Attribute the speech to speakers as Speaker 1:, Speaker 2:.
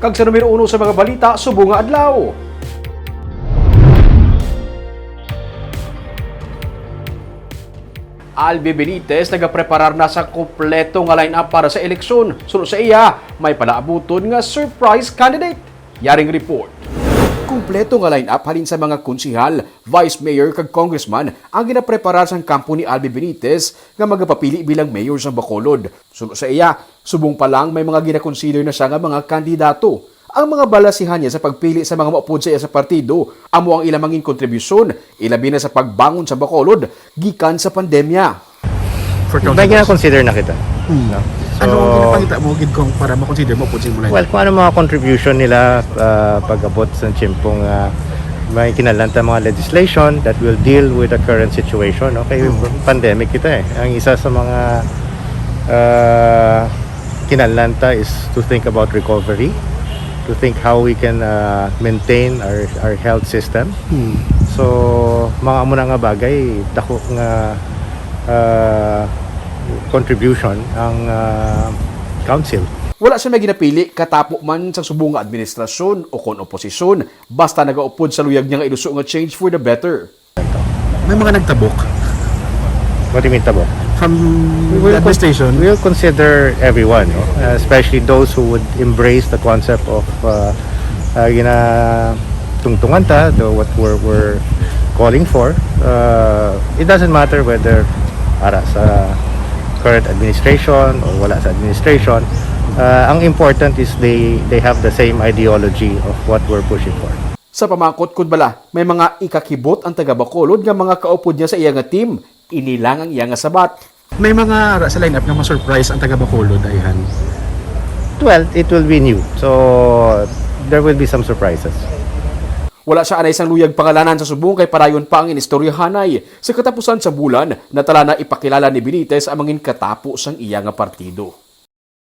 Speaker 1: Kag sa numero 1 sa mga balita, subong nga adlaw. Albee Benitez nagapreparar na sa kompleto nga line-up para sa eleksyon. Sunod sa iya, may palaabuton nga surprise candidate. Yaring report. Kompleto nga line-up halin sa mga konsihal, vice mayor kag congressman ang ginapreparar sa kampo ni Albee Benitez nga magapapili bilang mayor sa Bacolod. Sunod sa iya, subong pa lang may mga ginakonsider na siya nga mga kandidato. Ang mga balasihan niya sa pagpili sa mga maupod sa iya sa partido, amo ang ilang mangin kontribusyon, ilabi na sa pagbangon sa Bacolod, gikan sa pandemya.
Speaker 2: May gina-consider na kita. No? So,
Speaker 3: ano ang ginapangita mo gid kong para ma-consider mo po mo lang?
Speaker 2: well, kung ano mga contribution nila pag-abot sa tiempong may kinalanta mga legislation that will deal with the current situation. Okay, pandemic kita eh. Ang isa sa mga kinalanta is to think about recovery, to think how we can maintain our health system. So, mga amo na nga bagay, dako nga contribution ang council.
Speaker 1: Wala siya may ginapili katapo man sa subong nga administrasyon o kon oposisyon, basta nagaupod sa luyag niya nga iluso nga change for the better.
Speaker 3: May mga nagtabok
Speaker 2: What do you mean tabo?
Speaker 3: from the administration.
Speaker 2: We will consider everyone, no? Especially those who would embrace the concept of tungtungan ta, what we're calling for. It doesn't matter whether para sa current administration o wala sa administration. Ang important is they have the same ideology of what we're pushing for.
Speaker 1: Sa pamangkot kun bala, may mga ikakibot ang taga Bacolod nga mga kaupod niya sa iya nga team, inilang ang iya nga sabat.
Speaker 3: May mga sa lineup nga ma-surprise ang taga Bacolod ayhan.
Speaker 2: Well, it will be new. So there will be some surprises.
Speaker 1: Wala siya anay sang luyag pangalanan sa subong kay parayon pa ang inistoryahanay. Sa katapusan sa bulan, natala na ipakilala ni Benitez ang mangin katapo sang iya nga partido.